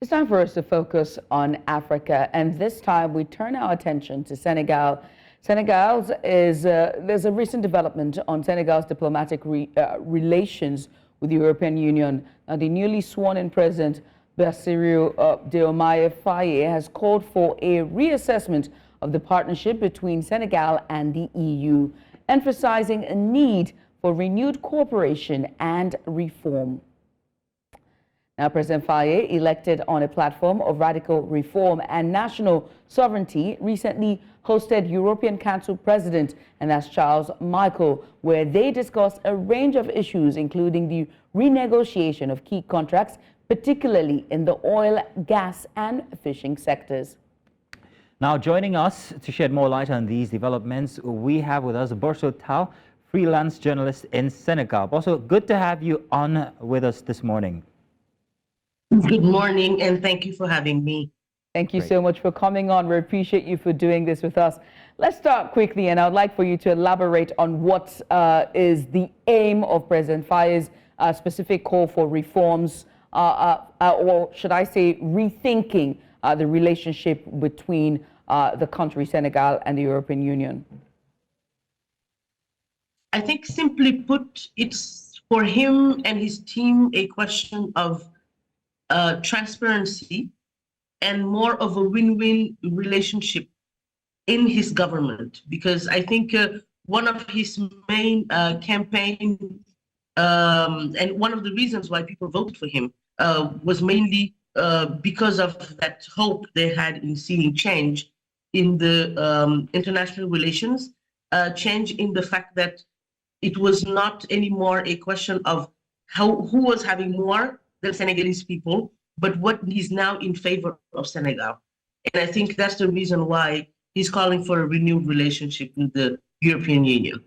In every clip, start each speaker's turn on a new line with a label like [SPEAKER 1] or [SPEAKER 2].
[SPEAKER 1] It's time for us to focus on Africa, and this time we turn our attention to Senegal. There's a recent development on Senegal's diplomatic relations with the European Union. Now, the newly sworn-in president, Bassirou Diomaye Faye, has called for a reassessment of the partnership between Senegal and the EU, emphasizing a need for renewed cooperation and reform. Now, President Faye, elected on a platform of radical reform and national sovereignty, recently hosted European Council President, and that's Charles Michel, where they discussed a range of issues, including the renegotiation of key contracts, particularly in the oil, gas, and fishing sectors.
[SPEAKER 2] Now, joining us to shed more light on these developments, we have with us BORSO, freelance journalist in Senegal. BORSO, good to have you on with us this morning.
[SPEAKER 3] Good morning, and thank you for having me.
[SPEAKER 1] Thank you so much for coming on. We appreciate you for doing this with us. Let's start quickly, and I'd like for you to elaborate on what is the aim of President Fayes' specific call for reforms, or should I say rethinking the relationship between the country Senegal and the European Union?
[SPEAKER 3] I think simply put, it's for him and his team a question of transparency and more of a win-win relationship in his government, because I think one of his main campaign and one of the reasons why people voted for him was mainly because of that hope they had in seeing change in the international relations, change in the fact that it was not anymore a question of who was having more than Senegalese people, but what is now in favor of Senegal. And I think that's the reason why he's calling for a renewed relationship with the European Union.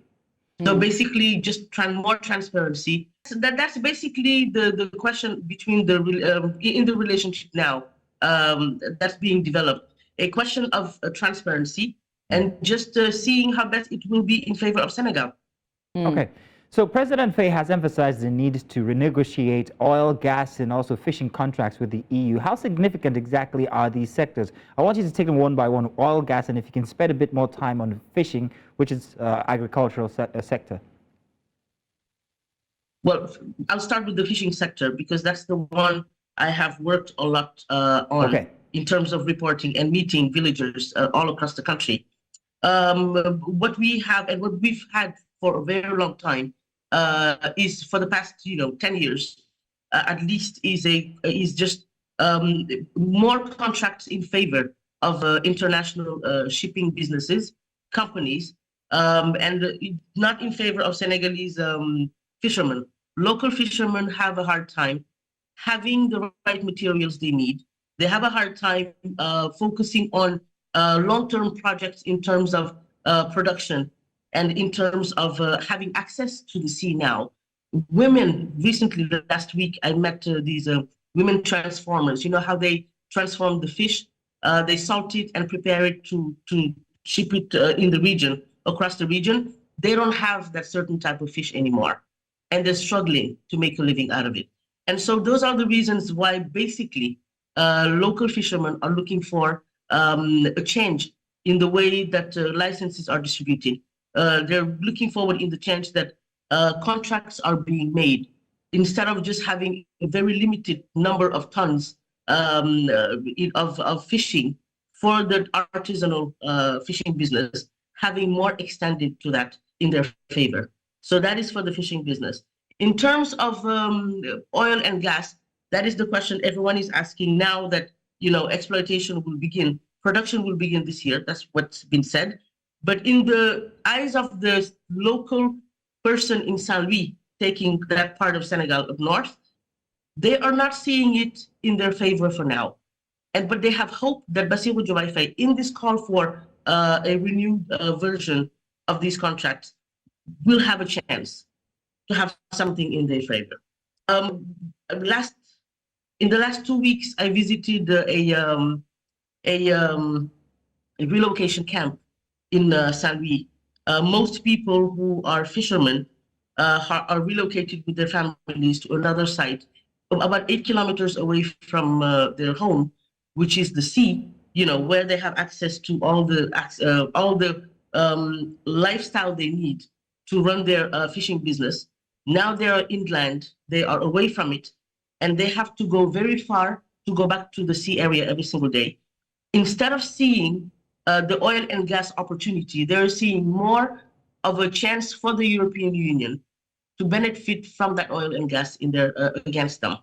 [SPEAKER 3] So basically, just more transparency. So that's basically the question between in the relationship now that's being developed. A question of transparency and just seeing how best it will be in favor of Senegal.
[SPEAKER 2] Okay. So President Faye has emphasized the need to renegotiate oil, gas, and also fishing contracts with the EU. How significant exactly are these sectors? I want you to take them one by one. Oil, gas, and if you can spend a bit more time on fishing, which is agricultural sector.
[SPEAKER 3] Well, I'll start with the fishing sector because that's the one I have worked a lot on in terms of reporting and meeting villagers all across the country. What we have and what we've had for a very long time is for the past 10 years at least is just more contracts in favor of international shipping businesses, companies, and not in favor of Senegalese fishermen. Local fishermen have a hard time having the right materials they need. They have a hard time focusing on long-term projects in terms of production and in terms of having access to the sea now. Women, recently, last week, I met these women transformers. You know how they transform the fish? They salt it and prepare it to ship it in the region, across the region. They don't have that certain type of fish anymore, and they're struggling to make a living out of it. And so those are the reasons why basically local fishermen are looking for a change in the way that licenses are distributed. They're looking forward in the change that contracts are being made instead of just having a very limited number of tons of fishing for the artisanal fishing business, having more extended to that in their favor. So that is for the fishing business. In terms of oil and gas, that is the question everyone is asking now that exploitation will begin. Production will begin this year. That's what's been said. But in the eyes of the local person in Saint-Louis, taking that part of Senegal up north, they are not seeing it in their favor for now. But they have hope that Bassirou Diomaye Faye, in this call for a renewed version of these contracts, will have a chance to have something in their favor. In the last 2 weeks, I visited a relocation camp in Saint-Louis. Most people who are fishermen are relocated with their families to another site about 8 kilometers away from their home, which is the sea, where they have access to all the lifestyle they need to run their fishing business. Now they are inland, they are away from it, and they have to go very far to go back to the sea area every single day. Instead of seeing the oil and gas opportunity, they're seeing more of a chance for the European Union to benefit from that oil and gas in their against them.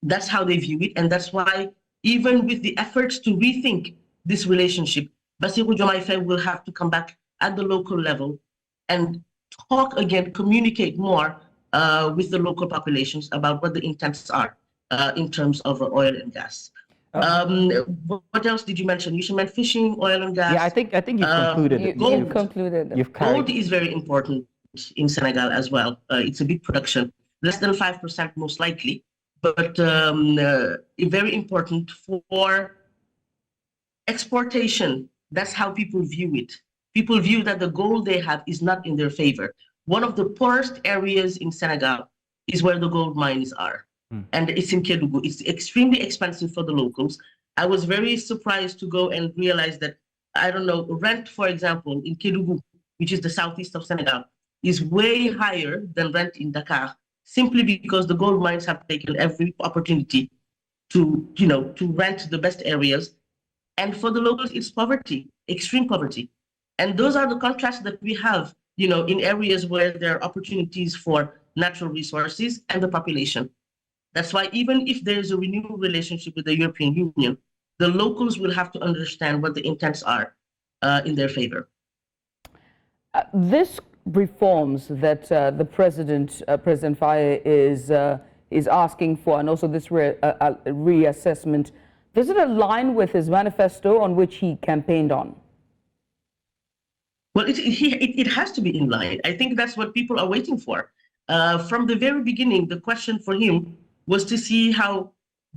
[SPEAKER 3] That's how they view it, and that's why even with the efforts to rethink this relationship, Bassirou Diomaye Faye will have to come back at the local level and talk again, communicate more with the local populations about what the intents are in terms of oil and gas. What else did you mention? You mentioned fishing, oil and gas.
[SPEAKER 2] Yeah, I think you've concluded.
[SPEAKER 1] You've concluded.
[SPEAKER 3] Gold is very important in Senegal as well. It's a big production, less than 5% most likely, but very important for exportation. That's how people view it. People view that the gold they have is not in their favor. One of the poorest areas in Senegal is where the gold mines are. And it's in Kédougou. It's extremely expensive for the locals. I was very surprised to go and realize that, I don't know, rent, for example, in Kédougou, which is the southeast of Senegal, is way higher than rent in Dakar, simply because the gold mines have taken every opportunity to rent the best areas. And for the locals, it's poverty, extreme poverty. And those are the contrasts that we have, in areas where there are opportunities for natural resources and the population. That's why even if there is a renewed relationship with the European Union, the locals will have to understand what the intents are in their favor.
[SPEAKER 1] This reforms that the President Fayes is asking for, and also this reassessment, does it align with his manifesto on which he campaigned on?
[SPEAKER 3] Well, it has to be in line. I think that's what people are waiting for. From the very beginning, the question for him was to see how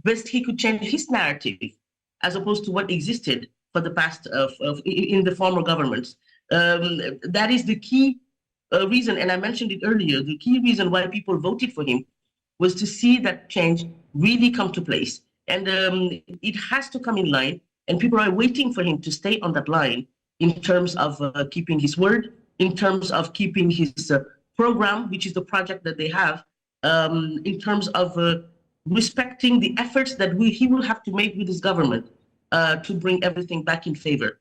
[SPEAKER 3] best he could change his narrative as opposed to what existed for the past in the former governments. That is the key reason, and I mentioned it earlier, the key reason why people voted for him was to see that change really come to place. And it has to come in line, and people are waiting for him to stay on that line in terms of keeping his word, in terms of keeping his program, which is the project that they have, in terms of respecting the efforts that he will have to make with his government to bring everything back in favor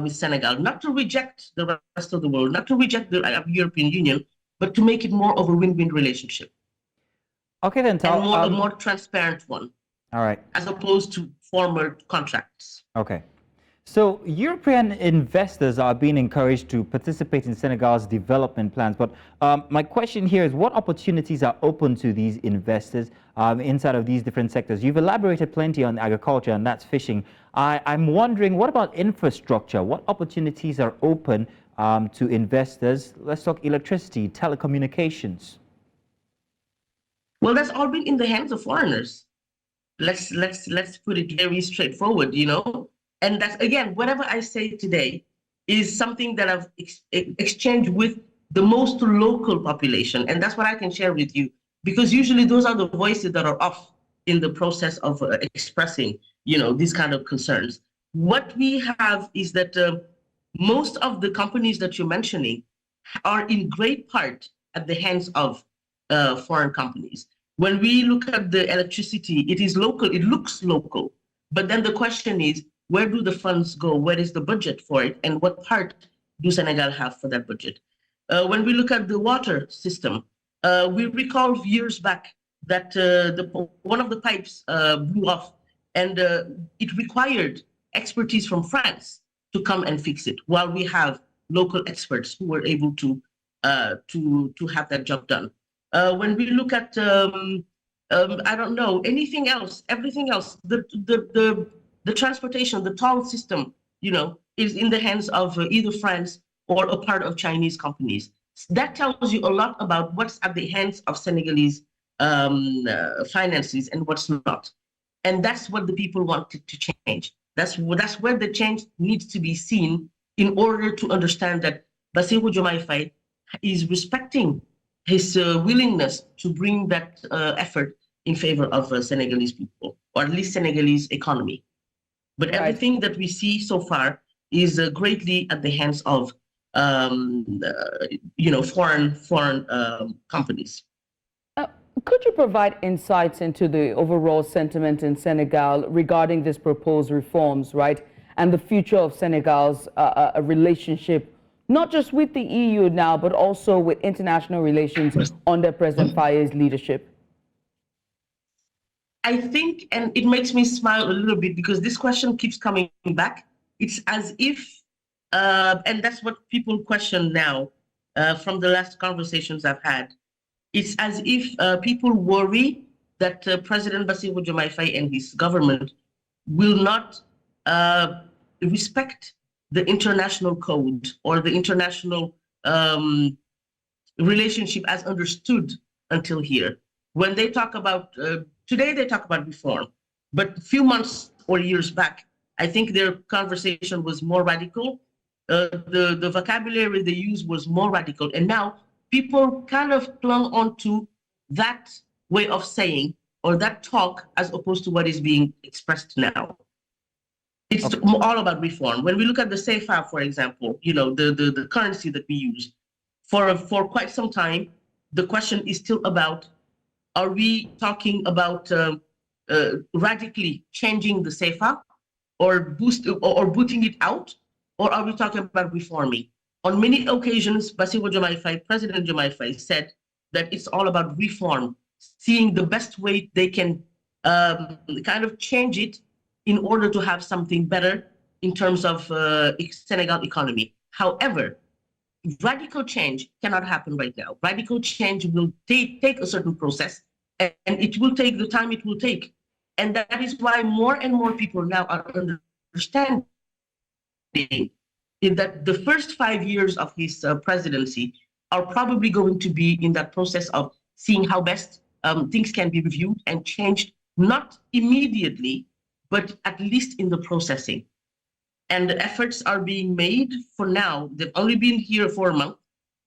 [SPEAKER 3] with Senegal, not to reject the rest of the world, not to reject the European Union, but to make it more of a win-win relationship.
[SPEAKER 2] Okay, then,
[SPEAKER 3] and a more transparent one.
[SPEAKER 2] All right.
[SPEAKER 3] As opposed to former contracts.
[SPEAKER 2] Okay. So European investors are being encouraged to participate in Senegal's development plans. But my question here is, what opportunities are open to these investors inside of these different sectors? You've elaborated plenty on agriculture, and that's fishing. I'm wondering, what about infrastructure? What opportunities are open to investors? Let's talk electricity, telecommunications.
[SPEAKER 3] Well, that's all been in the hands of foreigners. Let's put it very straightforward, And that's, again, whatever I say today is something that I've exchanged with the most local population. And that's what I can share with you, because usually those are the voices that are off in the process of expressing, these kind of concerns. What we have is that most of the companies that you're mentioning are in great part at the hands of foreign companies. When we look at the electricity, it is local, it looks local. But then the question is, where do the funds go? Where is the budget for it? And what part do Senegal have for that budget? When we look at the water system, we recall years back that one of the pipes blew off, and it required expertise from France to come and fix it, while we have local experts who were able to have that job done. When we look at, I don't know, anything else, everything else, the transportation, the toll system, is in the hands of either France or a part of Chinese companies. That tells you a lot about what's at the hands of Senegalese finances and what's not. And that's what the people wanted to change. That's where the change needs to be seen in order to understand that Bassirou Diomaye Faye is respecting his willingness to bring that effort in favor of Senegalese people, or at least Senegalese economy. But
[SPEAKER 1] Right.
[SPEAKER 3] everything that we see so far is greatly at the hands of foreign companies.
[SPEAKER 1] Could you provide insights into the overall sentiment in Senegal regarding these proposed reforms, right, and the future of Senegal's relationship, not just with the EU now, but also with international relations under President Fayes' leadership?
[SPEAKER 3] I think, and it makes me smile a little bit because this question keeps coming back. It's as if, and that's what people question now from the last conversations I've had. It's as if people worry that President Bassirou Diomaye Faye and his government will not respect the international code or the international relationship as understood until here. When they talk about, today they talk about reform, but a few months or years back, I think their conversation was more radical. The vocabulary they used was more radical. And now people kind of clung on to that way of saying or that talk as opposed to what is being expressed now. It's all about reform. When we look at the CFA, for example, the currency that we use, for quite some time, the question is still about, are we talking about radically changing the CFA or booting it out, or are we talking about reforming? On many occasions, Bassirou Diomaye Faye, President Diomaye Faye, said that it's all about reform, seeing the best way they can kind of change it in order to have something better in terms of Senegal economy. However, radical change cannot happen right now. Radical change will take a certain process, and it will take the time it will take. And that is why more and more people now are understanding that the first 5 years of his presidency are probably going to be in that process of seeing how best things can be reviewed and changed, not immediately, but at least in the processing. And the efforts are being made for now. They've only been here for a month,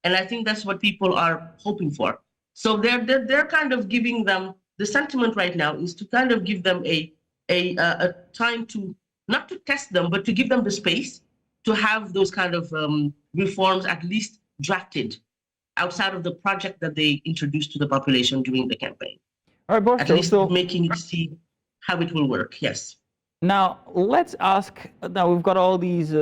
[SPEAKER 3] and I think that's what people are hoping for. So they're kind of giving them, the sentiment right now is to kind of give them a time to, not to test them, but to give them the space to have those kind of reforms at least drafted outside of the project that they introduced to the population during the campaign.
[SPEAKER 2] All right, BORSO,
[SPEAKER 3] at least making it see how it will work, yes.
[SPEAKER 2] Now, let's ask, now we've got all these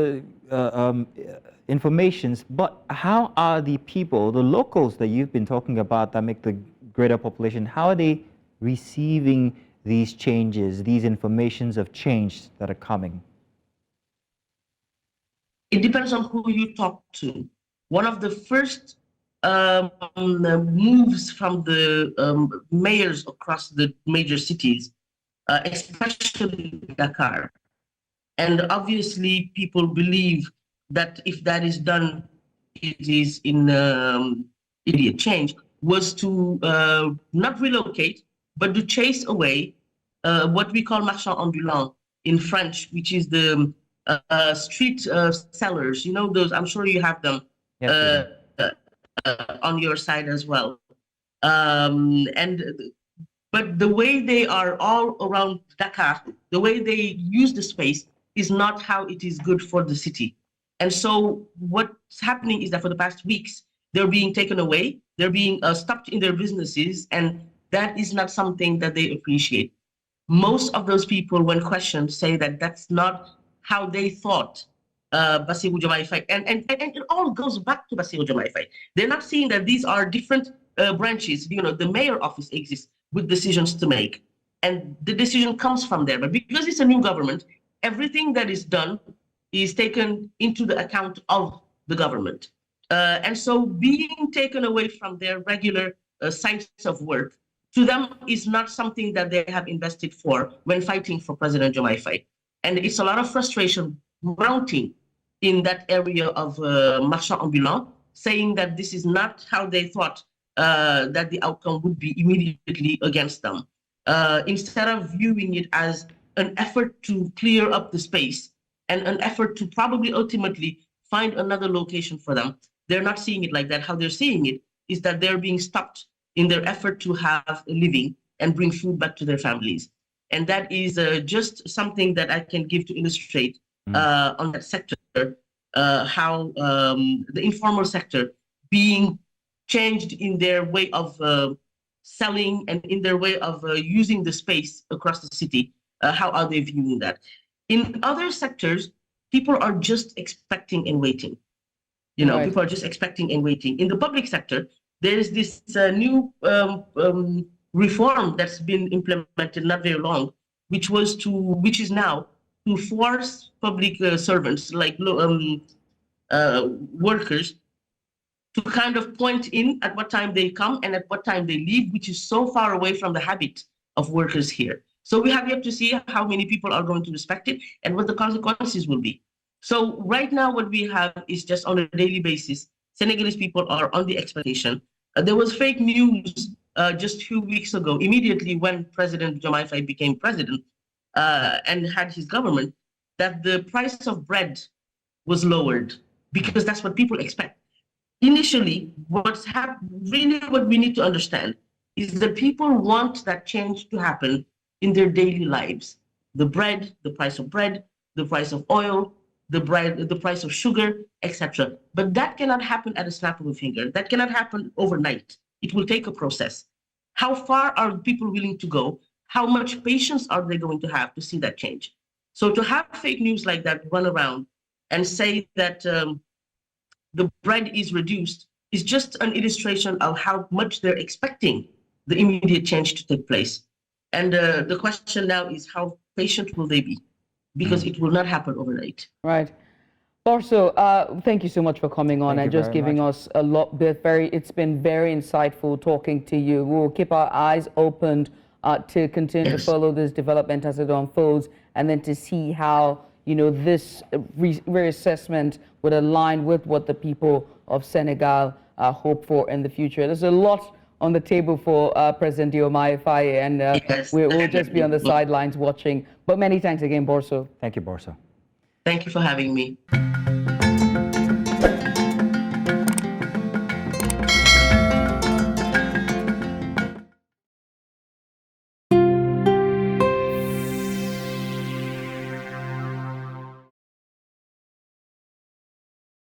[SPEAKER 2] informations, but how are the people, the locals that you've been talking about that make the greater population, how are they receiving these changes, these informations of change that are coming?
[SPEAKER 3] It depends on who you talk to. One of the first moves from the mayors across the major cities, especially Dakar. And obviously people believe that if that is done, it is in immediate change, was to not relocate, but to chase away what we call marchands ambulants in French, which is the street sellers. You know those, I'm sure you have them on your side as well. But the way they are all around Dakar, the way they use the space is not how it is good for the city. And so what's happening is that for the past weeks, they're being taken away, they're being stopped in their businesses, and that is not something that they appreciate. Most of those people, when questioned, say that that's not how they thought Bassirou Diomaye Faye, and it all goes back to Bassirou Diomaye Faye. They're not seeing that these are different branches. You know, the mayor office exists with decisions to make, and the decision comes from there. But because it's a new government, everything that is done is taken into the account of the government. And so being taken away from their regular sites of work, to them is not something that they have invested for when fighting for President Diomaye Faye. And it's a lot of frustration mounting in that area of marchands ambulants, saying that this is not how they thought that the outcome would be immediately against them. Instead of viewing it as an effort to clear up the space and an effort to probably ultimately find another location for them, they're not seeing it like that. How they're seeing it is that they're being stopped in their effort to have a living and bring food back to their families. And that is just something that I can give to illustrate on that sector, how the informal sector being changed in their way of selling and in their way of using the space across the city. How are they viewing that? In other sectors, people are just expecting and waiting. People are just expecting and waiting. In the public sector, there is this new reform that's been implemented not very long, which is now to force public servants like workers to kind of point in at what time they come and at what time they leave, which is so far away from the habit of workers here. So we have yet to see how many people are going to respect it and what the consequences will be. So right now what we have is just on a daily basis, Senegalese people are on the expectation. There was fake news just a few weeks ago, immediately when President Diomaye Faye became president and had his government, that the price of bread was lowered because that's what people expect. Initially, what we need to understand is that people want that change to happen in their daily lives. The price of bread, the price of oil, the price of sugar, etc. But that cannot happen at a snap of a finger. That cannot happen overnight. It will take a process. How far are people willing to go? How much patience are they going to have to see that change? So to have fake news like that run around and say that the bread is reduced is just an illustration of how much they're expecting the immediate change to take place. And the question now is, how patient will they be? Because it will not happen overnight.
[SPEAKER 1] Right. BORSO, thank you so much for coming on and just giving us a lot. It's been very insightful talking to you. We'll keep our eyes opened to continue to follow this development as it unfolds, and then to see how this reassessment would align with what the people of Senegal hope for in the future. There's a lot on the table for President Diomaye Faye, and we'll just be on the sidelines watching. But many thanks again, BORSO.
[SPEAKER 2] Thank you, BORSO.
[SPEAKER 3] Thank you for having me.